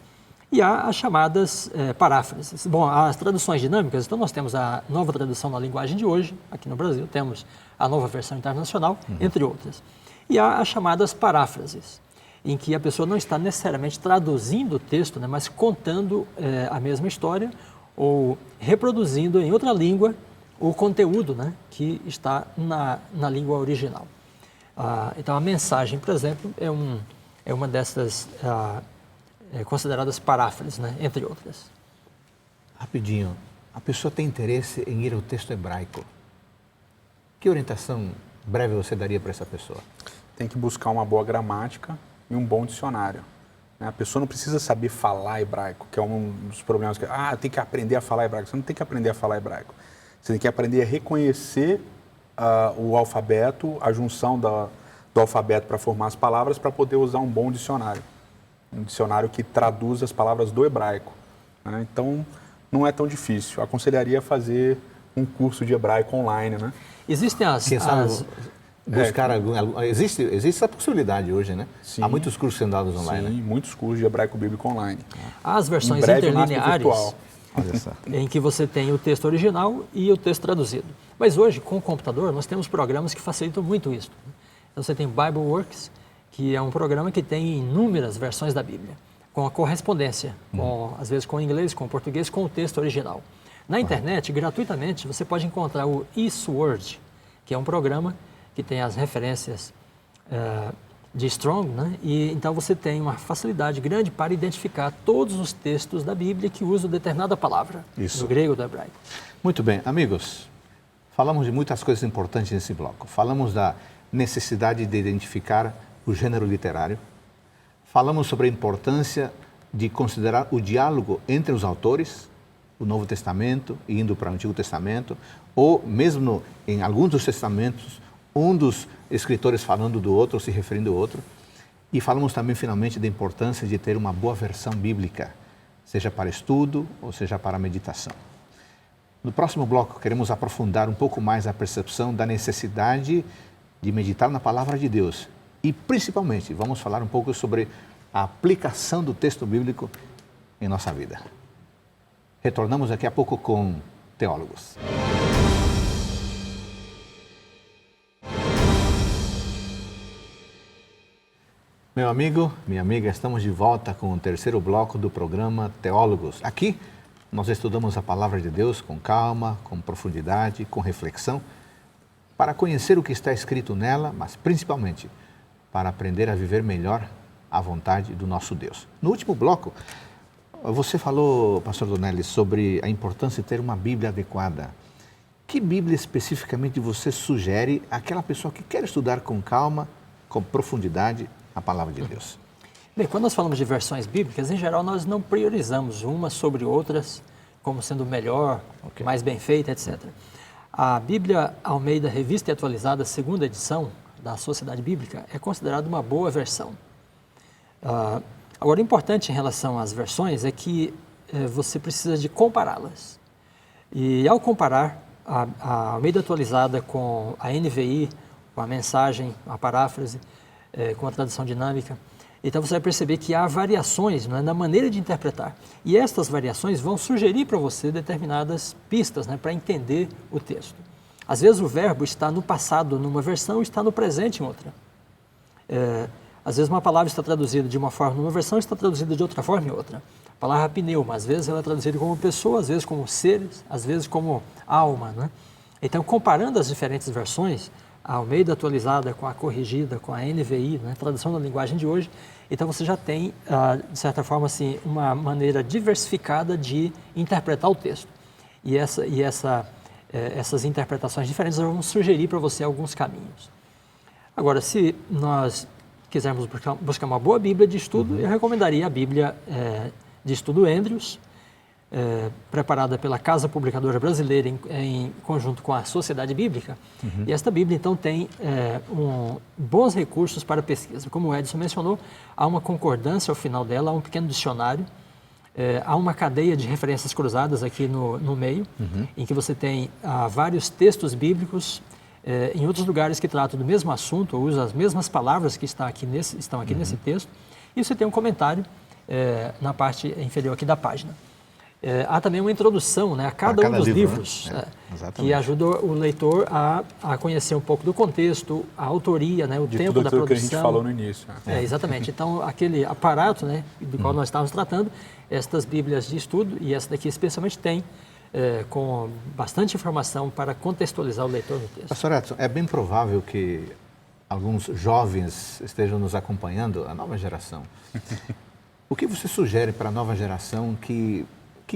B: E há as chamadas paráfrases. Bom, as traduções dinâmicas, então nós temos a nova tradução na linguagem de hoje, aqui no Brasil, temos a nova versão internacional, entre outras. E há as chamadas paráfrases, em que a pessoa não está necessariamente traduzindo o texto, né, mas contando a mesma história ou reproduzindo em outra língua o conteúdo, né, que está na língua original. Então, a mensagem, por exemplo, é uma dessas consideradas paráfrases, né, entre outras.
A: Rapidinho, a pessoa tem interesse em ir ao texto hebraico. Que orientação breve você daria para essa pessoa?
C: Tem que buscar uma boa gramática e um bom dicionário. A pessoa não precisa saber falar hebraico, que é um dos problemas. Tem que aprender a falar hebraico. Você não tem que aprender a falar hebraico. Você tem que aprender a reconhecer o alfabeto, a junção do alfabeto para formar as palavras, para poder usar um bom dicionário. Um dicionário que traduz as palavras do hebraico. Né? Então, não é tão difícil. Aconselharia a fazer um curso de hebraico online. Né?
B: Existem
A: buscar existe essa possibilidade hoje, né?
C: Sim.
A: Há muitos cursos sendo dados online.
C: Sim, muitos cursos de hebraico bíblico online.
B: Há as versões interlineares, em que você tem o texto original e o texto traduzido. Mas hoje, com o computador, nós temos programas que facilitam muito isso. Então, você tem BibleWorks, que é um programa que tem inúmeras versões da Bíblia, com a correspondência, às vezes com o inglês, com o português, com o texto original. Na internet, gratuitamente, você pode encontrar o eSword, que é um programa que tem as referências de Strong, né? E então você tem uma facilidade grande para identificar todos os textos da Bíblia que usam determinada palavra, do grego ou do hebraico.
A: Muito bem, amigos, falamos de muitas coisas importantes nesse bloco. Falamos da necessidade de identificar o gênero literário, falamos sobre a importância de considerar o diálogo entre os autores, o Novo Testamento indo para o Antigo Testamento, ou mesmo em alguns dos testamentos, um dos escritores falando do outro, se referindo ao outro. E falamos também, finalmente, da importância de ter uma boa versão bíblica, seja para estudo ou seja para meditação. No próximo bloco, queremos aprofundar um pouco mais a percepção da necessidade de meditar na Palavra de Deus. E, principalmente, vamos falar um pouco sobre a aplicação do texto bíblico em nossa vida. Retornamos daqui a pouco com Teólogos. Meu amigo, minha amiga, estamos de volta com o terceiro bloco do programa Teólogos. Aqui, nós estudamos a Palavra de Deus com calma, com profundidade, com reflexão, para conhecer o que está escrito nela, mas principalmente para aprender a viver melhor a vontade do nosso Deus. No último bloco, você falou, pastor Donelli, sobre a importância de ter uma Bíblia adequada. Que Bíblia especificamente você sugere àquela pessoa que quer estudar com calma, com profundidade, a Palavra de Deus?
B: Bem, quando nós falamos de versões bíblicas, em geral nós não priorizamos umas sobre outras como sendo melhor, mais bem feita, etc. A Bíblia Almeida Revista e Atualizada, segunda edição da Sociedade Bíblica, é considerada uma boa versão. Agora, o importante em relação às versões é que você precisa de compará-las. E ao comparar a Almeida Atualizada com a NVI, com a mensagem, a paráfrase, com a tradução dinâmica, então você vai perceber que há variações, né, na maneira de interpretar. E estas variações vão sugerir para você determinadas pistas, né, para entender o texto. Às vezes o verbo está no passado numa versão e está no presente em outra. Às vezes uma palavra está traduzida de uma forma numa versão e está traduzida de outra forma em outra. A palavra pneuma, às vezes ela é traduzida como pessoa, às vezes como seres, às vezes como alma, né? Então, comparando as diferentes versões, a Almeida Atualizada com a corrigida, com a NVI, né, tradução da linguagem de hoje, então você já tem, de certa forma, assim, uma maneira diversificada de interpretar o texto. E essas interpretações diferentes vão sugerir para você alguns caminhos. Agora, se nós quisermos buscar uma boa Bíblia de estudo, eu recomendaria a Bíblia de Estudo Andrews, preparada pela Casa Publicadora Brasileira em conjunto com a Sociedade Bíblica. E esta Bíblia, então, tem bons recursos para pesquisa. Como o Edson mencionou, há uma concordância ao final dela, há um pequeno dicionário, há uma cadeia de referências cruzadas aqui no meio, em que você tem vários textos bíblicos em outros lugares que tratam do mesmo assunto, ou usam as mesmas palavras que estão aqui nesse texto, e você tem um comentário na parte inferior aqui da página. Há também uma introdução, né, a cada um dos livros, que ajuda o leitor a conhecer um pouco do contexto, a autoria, né, o tempo da produção.
C: Que a gente falou no início.
B: Exatamente. Então, aquele aparato, né, do qual nós estávamos tratando, estas bíblias de estudo, e essa daqui especialmente tem, com bastante informação para contextualizar o leitor no texto.
A: Pastor Edson, é bem provável que alguns jovens estejam nos acompanhando, a nova geração. O que você sugere para a nova geração que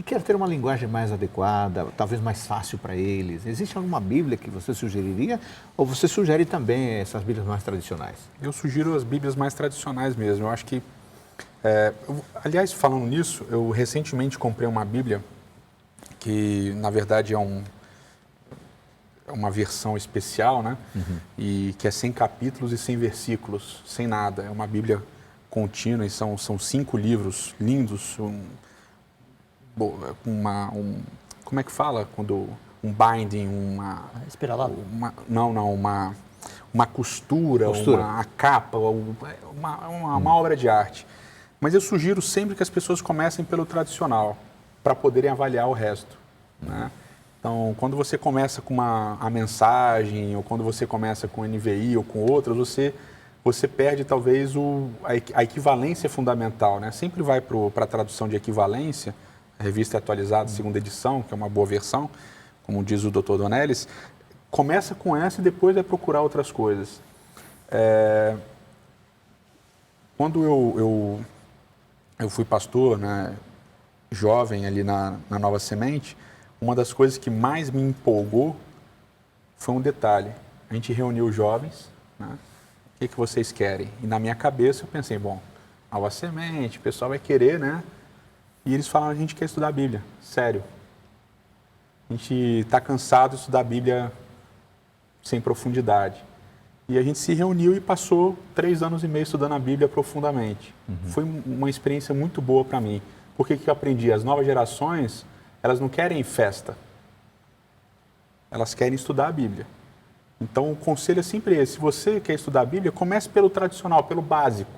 A: quer ter uma linguagem mais adequada, talvez mais fácil para eles? Existe alguma Bíblia que você sugeriria? Ou você sugere também essas Bíblias mais tradicionais?
C: Eu sugiro as Bíblias mais tradicionais mesmo. Eu acho que, aliás, falando nisso, eu recentemente comprei uma Bíblia que, na verdade, é uma versão especial, né? E que é sem capítulos e sem versículos, sem nada. É uma Bíblia contínua e são 5 livros lindos, como é que fala quando um binding,
B: espiralado?
C: Uma costura, uma capa, uma obra de arte. Mas eu sugiro sempre que as pessoas comecem pelo tradicional, para poderem avaliar o resto, né? Então, quando você começa com a mensagem, ou quando você começa com NVI ou com outras, você perde talvez a equivalência fundamental, né? Sempre vai para a tradução de equivalência, a revista atualizada, segunda edição, que é uma boa versão, como diz o Dr. Donelles, começa com essa e depois vai procurar outras coisas. Quando eu fui pastor, né, jovem ali na Nova Semente, uma das coisas que mais me empolgou foi um detalhe. A gente reuniu os jovens, né? O que vocês querem? E na minha cabeça eu pensei, bom, Nova Semente, o pessoal vai querer, né? E eles falaram, a gente quer estudar a Bíblia, sério. A gente está cansado de estudar a Bíblia sem profundidade. E a gente se reuniu e passou 3 anos e meio estudando a Bíblia profundamente. Foi uma experiência muito boa para mim. Porque que eu aprendi? As novas gerações, elas não querem festa. Elas querem estudar a Bíblia. Então, o conselho é sempre esse. Se você quer estudar a Bíblia, comece pelo tradicional, pelo básico.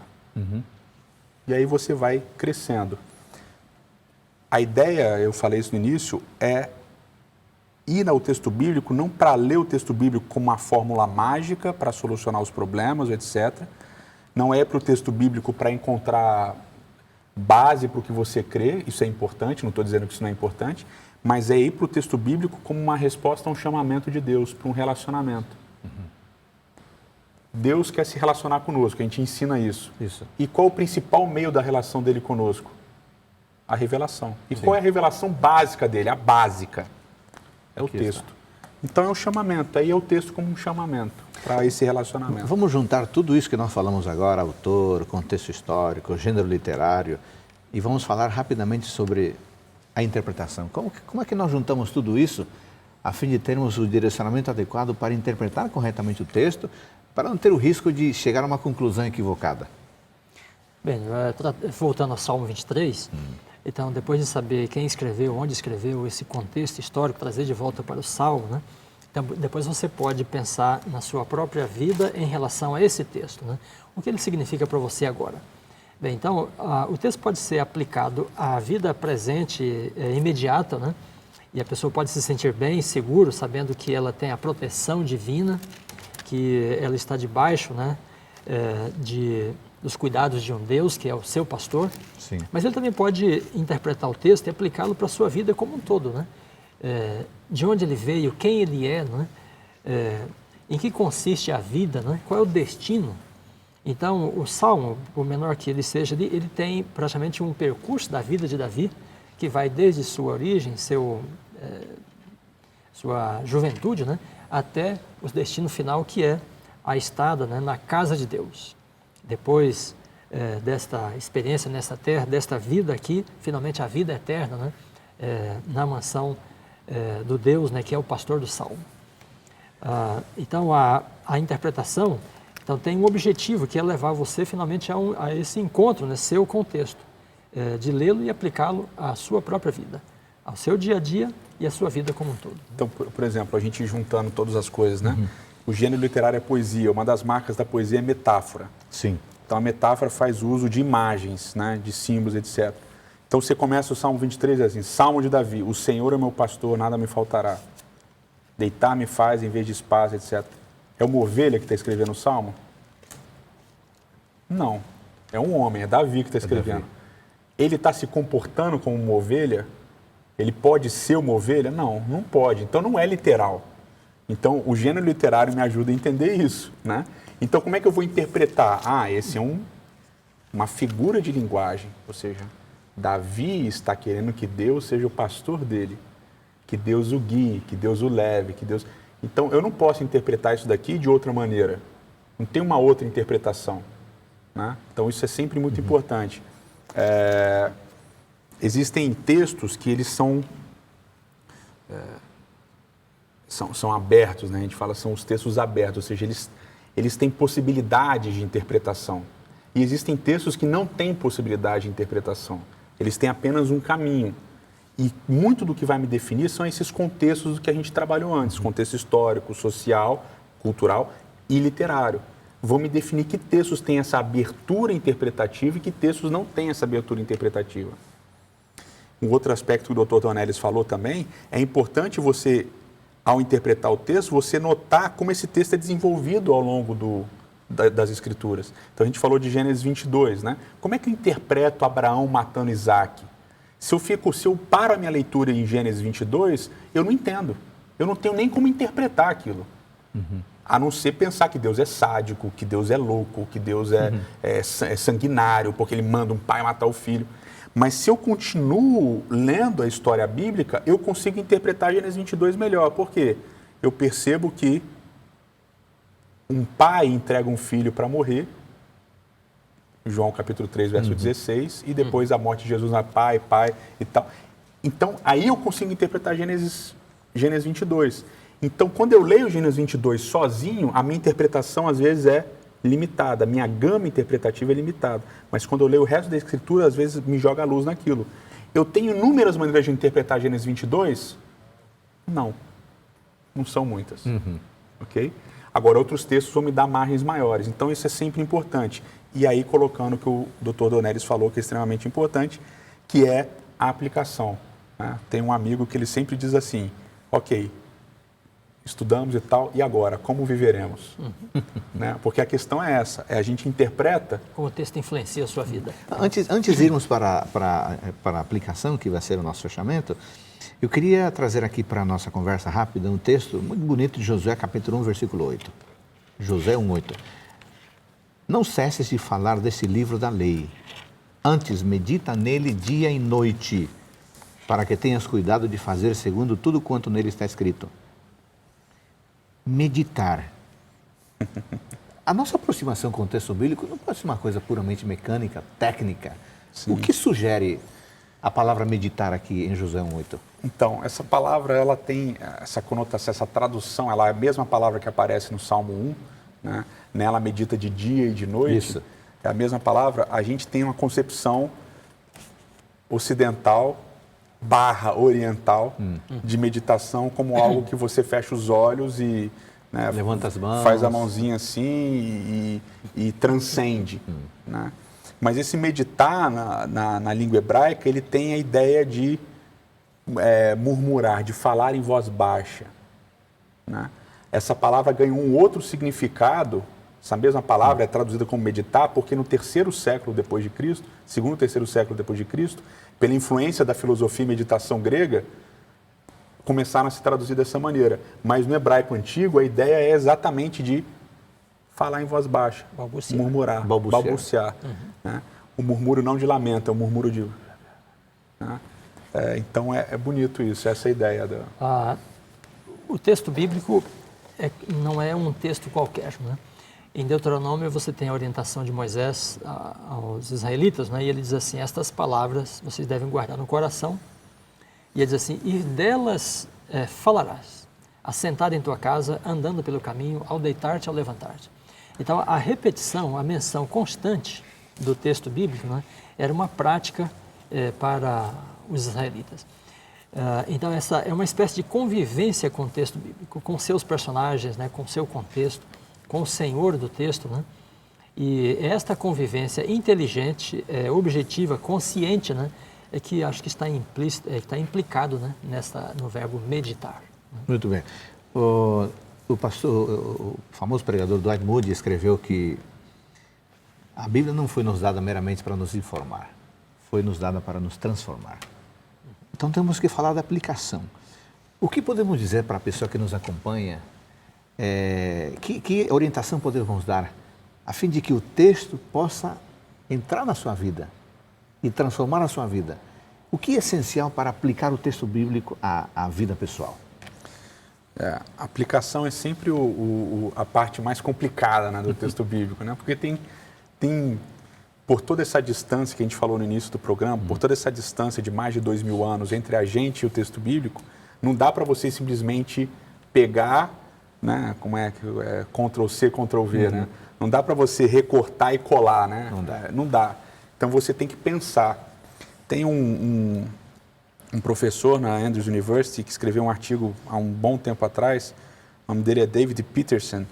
C: E aí você vai crescendo. A ideia, eu falei isso no início, é ir ao texto bíblico, não para ler o texto bíblico como uma fórmula mágica para solucionar os problemas, etc. Não é para o texto bíblico para encontrar base para o que você crê, isso é importante, não estou dizendo que isso não é importante, mas é ir para o texto bíblico como uma resposta a um chamamento de Deus, para um relacionamento. Deus quer se relacionar conosco, a gente ensina isso. E qual o principal meio da relação dele conosco? A revelação. E qual é a revelação básica dele? A básica. É o texto. Então é um chamamento, aí é o texto como um chamamento para esse relacionamento.
A: Vamos juntar tudo isso que nós falamos agora, autor, contexto histórico, gênero literário, e vamos falar rapidamente sobre a interpretação. Como é que nós juntamos tudo isso a fim de termos o direcionamento adequado para interpretar corretamente o texto, para não ter o risco de chegar a uma conclusão equivocada?
B: Bem, voltando ao Salmo 23, então, depois de saber quem escreveu, onde escreveu, esse contexto histórico, trazer de volta para o Salmo, né? Então, depois você pode pensar na sua própria vida em relação a esse texto, né? O que ele significa para você agora? Bem, então, o texto pode ser aplicado à vida presente, imediata, né? E a pessoa pode se sentir bem, seguro, sabendo que ela tem a proteção divina, que ela está debaixo, né, dos cuidados de um Deus, que é o seu pastor.
A: Sim.
B: Mas ele também pode interpretar o texto e aplicá-lo para a sua vida como um todo, né? De onde ele veio, quem ele é, né? Em que consiste a vida, né? Qual é o destino. Então, o Salmo, por menor que ele seja, ele tem praticamente um percurso da vida de Davi, que vai desde sua origem, sua juventude, né? Até o destino final, que é a estada, né, na casa de Deus. Depois desta experiência nessa terra, desta vida aqui, finalmente a vida eterna, né, na mansão do Deus, né, que é o pastor do Salmo. Então, a interpretação tem um objetivo, que é levar você finalmente a esse encontro, né, seu contexto, de lê-lo e aplicá-lo à sua própria vida, ao seu dia a dia e à sua vida como um todo.
C: Então, por exemplo, a gente juntando todas as coisas, né? O gênero literário é poesia. Uma das marcas da poesia é metáfora.
A: Sim.
C: Então, a metáfora faz uso de imagens, né, de símbolos, etc. Então, você começa o Salmo 23 assim, Salmo de Davi, o Senhor é meu pastor, nada me faltará. Deitar me faz em vez de espaço, etc. É uma ovelha que está escrevendo o Salmo? Não. É um homem, é Davi que está escrevendo. Ele está se comportando como uma ovelha? Ele pode ser uma ovelha? Não, não pode. Então, não é literal. Então, o gênero literário me ajuda a entender isso, né? Então, como é que eu vou interpretar? Ah, esse é uma figura de linguagem, ou seja, Davi está querendo que Deus seja o pastor dele, que Deus o guie, que Deus o leve, que Deus... Então, eu não posso interpretar isso daqui de outra maneira. Não tem uma outra interpretação, né? Então, isso é sempre muito importante. Existem textos que eles são abertos, né? A gente fala são os textos abertos, ou seja, eles têm possibilidade de interpretação. E existem textos que não têm possibilidade de interpretação. Eles têm apenas um caminho. E muito do que vai me definir são esses contextos do que a gente trabalhou antes, contexto histórico, social, cultural e literário. Vou me definir que textos têm essa abertura interpretativa e que textos não têm essa abertura interpretativa. Um outro aspecto que o Dr. Dornelles falou também, é importante você, ao interpretar o texto, você notar como esse texto é desenvolvido ao longo das Escrituras. Então, a gente falou de Gênesis 22, né? Como é que eu interpreto Abraão matando Isaac? Se eu paro a minha leitura em Gênesis 22, eu não entendo. Eu não tenho nem como interpretar aquilo. A não ser pensar que Deus é sádico, que Deus é louco, que Deus é sanguinário, porque ele manda um pai matar o filho. Mas se eu continuo lendo a história bíblica, eu consigo interpretar Gênesis 22 melhor. Por quê? Eu percebo que um pai entrega um filho para morrer, João capítulo 3, verso 16, e depois a morte de Jesus, pai e tal. Então, aí eu consigo interpretar Gênesis 22. Então, quando eu leio Gênesis 22 sozinho, a minha interpretação às vezes é limitada, a minha gama interpretativa é limitada. Mas quando eu leio o resto da Escritura, às vezes me joga a luz naquilo. Eu tenho inúmeras maneiras de interpretar Gênesis 22? Não. Não são muitas. Ok? Agora, outros textos vão me dar margens maiores. Então, isso é sempre importante. E aí, colocando o que o Dr. Dornelles falou, que é extremamente importante, que é a aplicação, né? Tem um amigo que ele sempre diz assim, ok, estudamos e tal, e agora, como viveremos? Né? Porque a questão é essa, a gente interpreta...
B: Como o texto influencia a sua vida.
A: Antes de irmos para a aplicação, que vai ser o nosso fechamento, eu queria trazer aqui para a nossa conversa rápida um texto muito bonito de Josué, capítulo 1, versículo 8. Josué 1:8. Não cesses de falar desse livro da lei, antes medita nele dia e noite, para que tenhas cuidado de fazer segundo tudo quanto nele está escrito. Meditar. A nossa aproximação com o texto bíblico não pode ser uma coisa puramente mecânica, técnica. Sim. O que sugere a palavra meditar aqui em Josué 1:8?
C: Então, essa palavra, ela tem essa conotação, essa tradução, ela é a mesma palavra que aparece no Salmo 1, né? Nela medita de dia e de noite.
A: Isso.
C: É a mesma palavra. A gente tem uma concepção ocidental / oriental de meditação como algo que você fecha os olhos e, né,
A: levanta as mãos,
C: faz a mãozinha assim e transcende, né? Mas esse meditar na língua hebraica, ele tem a ideia de murmurar, de falar em voz baixa, né? Essa palavra ganhou um outro significado. Essa mesma palavra é traduzida como meditar, porque no terceiro século depois de Cristo, segundo ou terceiro século depois de Cristo, pela influência da filosofia e meditação grega, começaram a se traduzir dessa maneira. Mas no hebraico antigo, a ideia é exatamente de falar em voz baixa,
B: balbuciar.
C: Murmurar, balbuciar. Né? O murmúrio não de lamento, é o murmúrio de... Né? Então é bonito isso, essa é a ideia.
B: O texto bíblico não é um texto qualquer, né? Em Deuteronômio você tem a orientação de Moisés aos israelitas, né? E ele diz assim, estas palavras vocês devem guardar no coração. E ele diz assim, e delas falarás, assentado em tua casa, andando pelo caminho, ao deitar-te, ao levantar-te. Então a repetição, a menção constante do texto bíblico, né, era uma prática para os israelitas. Então essa é uma espécie de convivência com o texto bíblico, com seus personagens, né, com seu contexto, com o Senhor do texto, né? E esta convivência inteligente, objetiva, consciente, né, é que acho que está implícito, que está implicado, né, no verbo meditar.
A: Muito bem. O famoso pregador Dwight Moody escreveu que a Bíblia não foi nos dada meramente para nos informar, foi nos dada para nos transformar. Então temos que falar da aplicação. O que podemos dizer para a pessoa que nos acompanha? Que orientação podemos dar a fim de que o texto possa entrar na sua vida e transformar a sua vida? O que é essencial para aplicar o texto bíblico à vida pessoal?
C: A aplicação é sempre a parte mais complicada, né, do texto bíblico, né? Porque tem, por toda essa distância que a gente falou no início do programa, por toda essa distância de mais de 2000 anos entre a gente e o texto bíblico, não dá para você simplesmente pegar, né, Ctrl+C, Ctrl+V, né? Não dá para você recortar e colar, né? Não dá. Então você tem que pensar. Tem um professor na Andrews University que escreveu um artigo há um bom tempo atrás, o nome dele é David Peterson,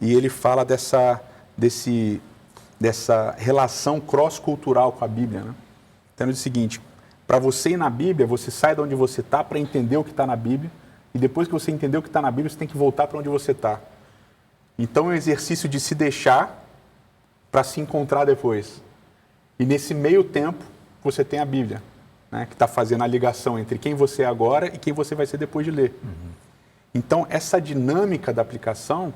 C: e ele fala dessa relação cross-cultural com a Bíblia, né? Então ele diz o seguinte: para você ir na Bíblia, você sai de onde você está para entender o que está na Bíblia, e depois que você entender o que está na Bíblia, você tem que voltar para onde você está. Então é um exercício de se deixar para se encontrar depois. E nesse meio tempo, você tem a Bíblia, né, que está fazendo a ligação entre quem você é agora e quem você vai ser depois de ler. Então, essa dinâmica da aplicação,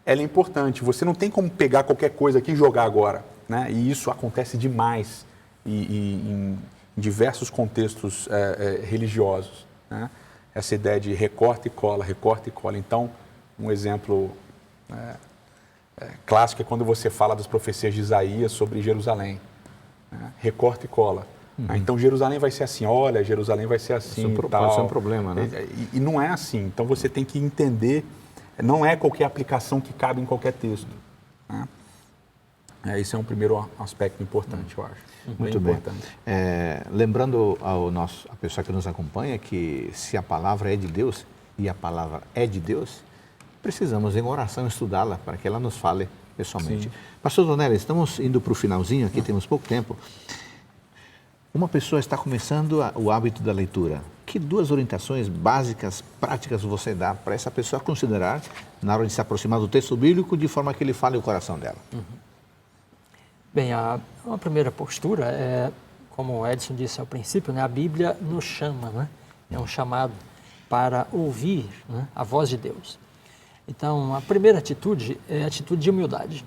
C: ela é importante. Você não tem como pegar qualquer coisa aqui e jogar agora, né? E isso acontece demais em diversos contextos religiosos, né? Essa ideia de recorta e cola, recorta e cola. Então, um exemplo clássico é quando você fala das profecias de Isaías sobre Jerusalém, né? Recorta e cola. Então, Jerusalém vai ser assim, olha, Jerusalém vai ser assim e tal.
A: Pode ser um problema, né?
C: E não é assim. Então, você tem que entender, não é qualquer aplicação que cabe em qualquer texto, né? Esse é um primeiro aspecto importante, eu acho.
A: Muito bem. Lembrando a pessoa que nos acompanha que se a palavra é de Deus e a palavra é de Deus, precisamos em oração estudá-la para que ela nos fale pessoalmente. Sim. Pastor Donelli, estamos indo para o finalzinho, aqui temos pouco tempo. Uma pessoa está começando o hábito da leitura. Que duas orientações básicas, práticas você dá para essa pessoa considerar na hora de se aproximar do texto bíblico de forma que ele fale o coração dela?
B: Bem, uma primeira postura é, como o Edson disse ao princípio, né, a Bíblia nos chama, né? É um chamado para ouvir, né, a voz de Deus. Então, a primeira atitude é a atitude de humildade.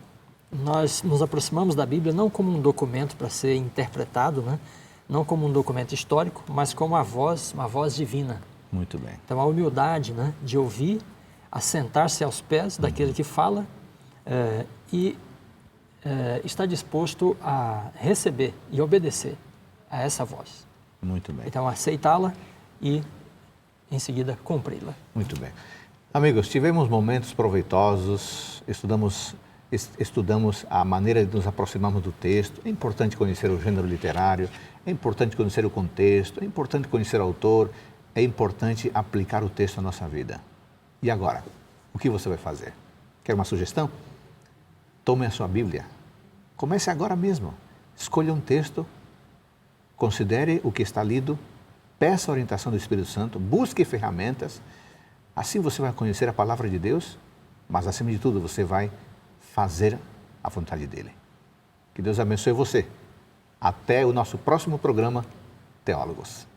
B: Nós nos aproximamos da Bíblia não como um documento para ser interpretado, né? Não como um documento histórico, mas como uma voz divina.
A: Muito bem.
B: Então, a humildade, né, de ouvir, assentar-se aos pés daquele que fala e está disposto a receber e obedecer a essa voz.
A: Muito bem.
B: Então, aceitá-la e, em seguida, cumpri-la.
A: Muito bem. Amigos, tivemos momentos proveitosos, estudamos a maneira de nos aproximarmos do texto. É importante conhecer o gênero literário, é importante conhecer o contexto, é importante conhecer o autor, é importante aplicar o texto à nossa vida. E agora, o que você vai fazer? Quer uma sugestão? Tome a sua Bíblia. Comece agora mesmo. Escolha um texto, considere o que está lido, peça a orientação do Espírito Santo, busque ferramentas. Assim você vai conhecer a palavra de Deus, mas acima de tudo você vai fazer a vontade dele. Que Deus abençoe você. Até o nosso próximo programa, Teólogos.